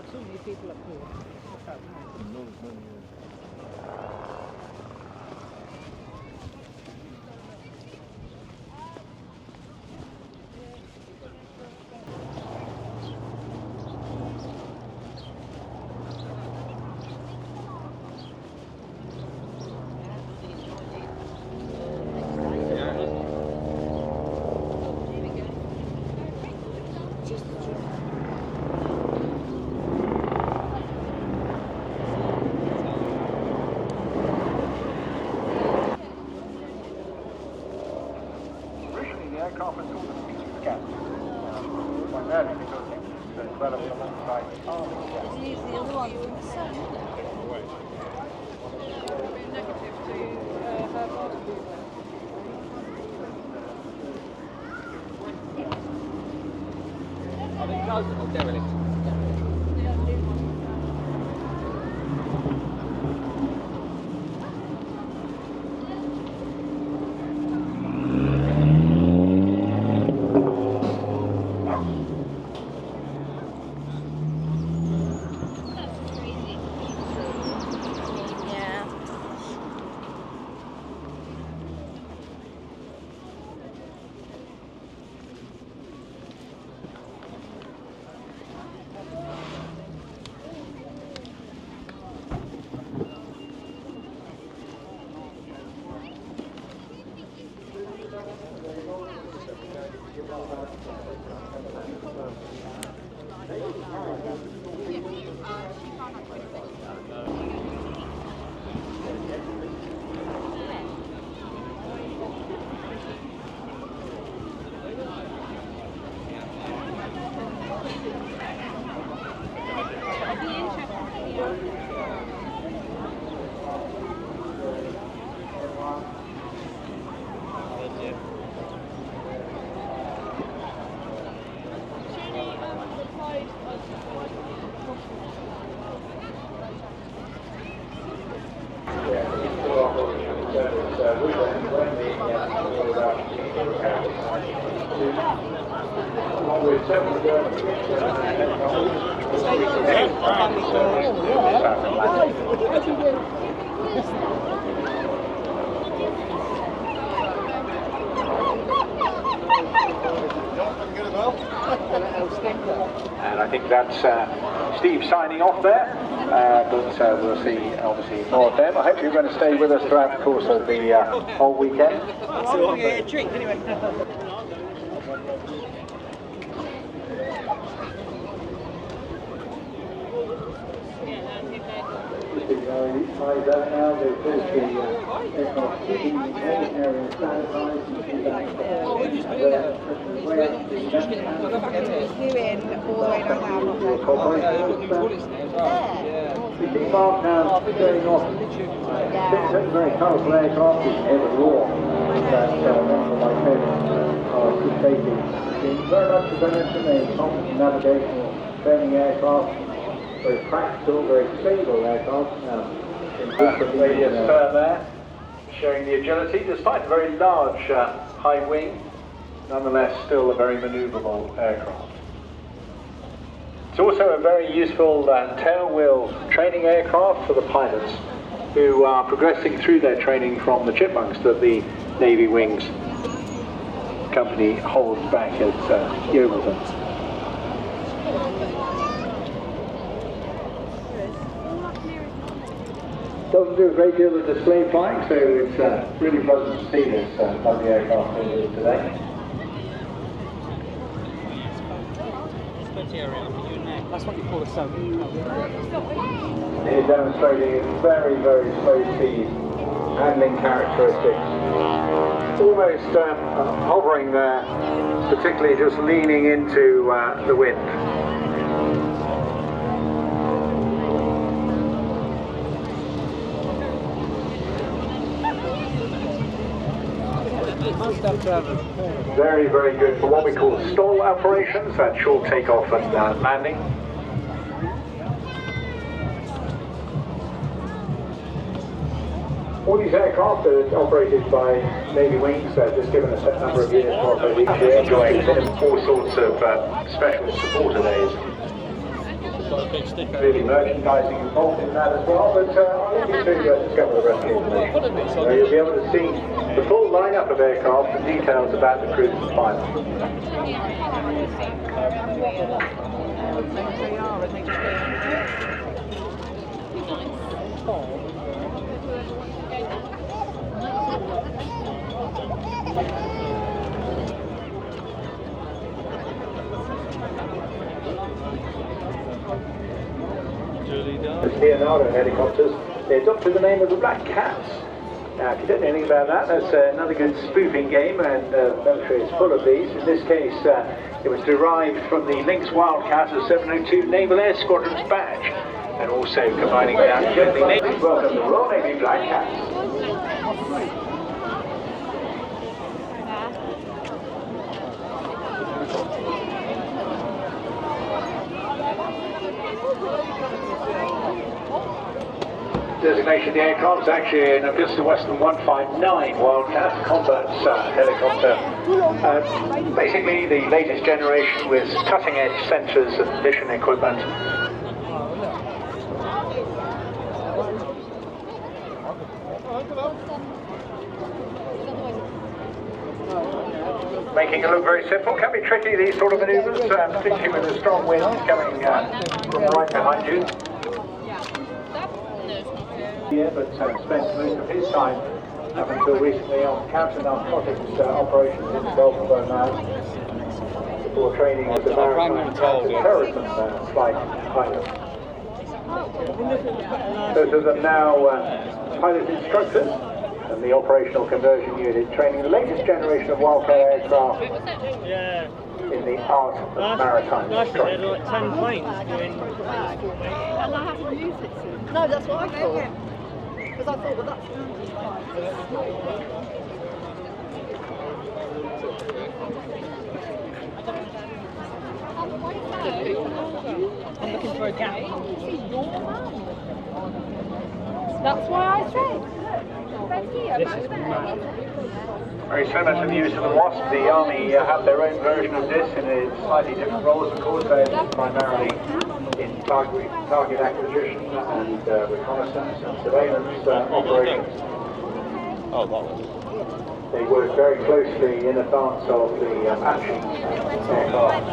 too many people up here. Aircraft is called the picturesque, primarily because it was developed alongside the army. Use the other one. Negative to her body. Are they closed or derelict? And I think that's Steve signing off there, but we'll see obviously more of them. I hope you're going to stay with us throughout the course of the whole weekend. Oh, yeah, a drink anyway. Eyes out now, they've built the aircraft seating area sanitised and Doing all the way down now. We see Mark now going off. It's very colourful aircraft, it's ever raw. That's one of my favourite good safety. Very much as I mentioned, a competent navigational training aircraft. Very practical, very stable aircraft. Radius turn there, showing the agility, despite a very large high wing, nonetheless still a very manoeuvrable aircraft. It's also a very useful tail wheel training aircraft for the pilots who are progressing through their training from the chipmunks that the Navy Wings company holds back at Yeovilton. Doesn't do a great deal of display flying, so it's really pleasant to see this lovely aircraft today. That's what you call a soak. It is demonstrating its very, very slow speed handling characteristics. Almost hovering there, particularly just leaning into the wind. Very, very good for what we call stall operations, that short takeoff and landing. All these aircraft are operated by Navy Wings, just given a set number of years for each year, enjoying all sorts of special supporter days. Clearly merchandising involved in that as well, but I'll leave you to discover the rest of the information. So you'll be able to see the full lineup of aircraft and details about the cruise and pilot. Leonardo helicopters, they adopted the name of the Black Cats. Now, if you don't know anything about that, that's another good spoofing game, and the military is full of these. In this case, it was derived from the Lynx Wildcat of 702 Naval Air Squadron's badge, and also combining that with the Navy. Welcome the Royal Navy Black Cats. Designation of the aircraft is actually an Augusta Western 159 Wildcat combat helicopter. Basically the latest generation with cutting edge sensors and mission equipment. Making it look very simple, can be tricky, these sort of manoeuvres, particularly with a strong wind coming from right behind you. Yeah, but spent most of his time up until recently on counter-narcotics operations in the Gulf of Oman before training as a maritime counter-terrorism flight pilot. Both of them now pilot instructors and the operational conversion unit training the latest generation of Wildcat aircraft in the art of maritime strike. Like 10 planes doing... And I haven't used it since. No, that's what I thought. Because I thought, well, that's I'm looking for a gap. That's why I said. Very similar to the use of the Wasp, the Army have their own version of this in a slightly different roles, of course. They're primarily in target acquisition and reconnaissance and surveillance operations. Oh, that was. They work very closely in advance of the Apache aircraft.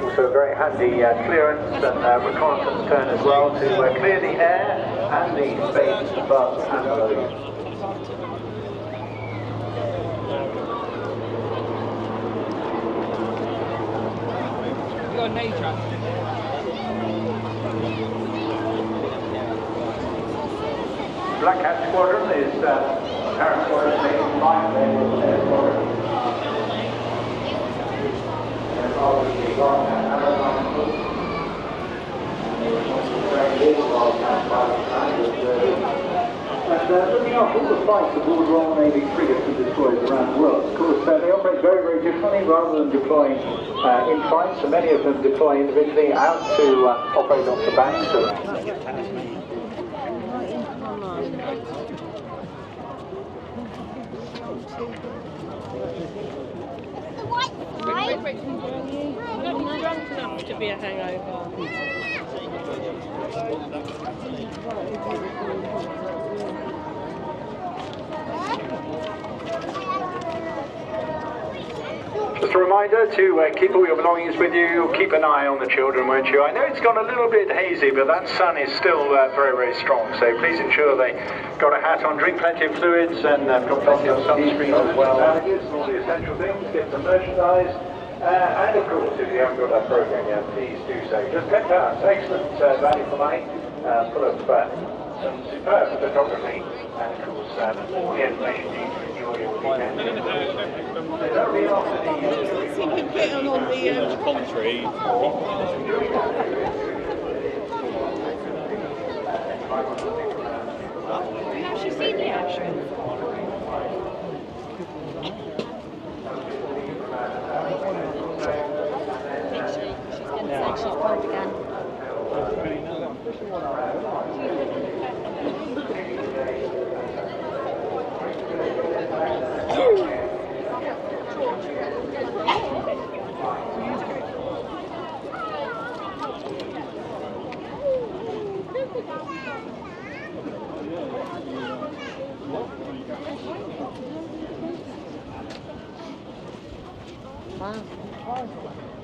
Also a very handy clearance and reconnaissance turn as well to clear the air and the space above and below you. You got a nature. Black Cat Squadron is Paris Squadron, making 5 Naval Air Squadron. And obviously got Amazon Group. And looking after all the flights aboard Royal Navy frigates and destroyers around the world. Of course, they operate very, very differently rather than deploying in flight. So many of them deploy individually out to operate off the banks. To be a hangover. Just a reminder to keep all your belongings with you. Keep an eye on the children, won't you? I know it's gone a little bit hazy, but that sun is still very, very strong. So please ensure they got a hat on, drink plenty of fluids, and got plenty of sunscreen as well. All the essential things, get some merchandise. And of course, if you haven't got that program yet, please do so. Just check it out. It's excellent value for money, full of some superb photography, and of course, all the information you need to enjoy your weekend. Commentary. Has she seen the action? She's cold again. Wow.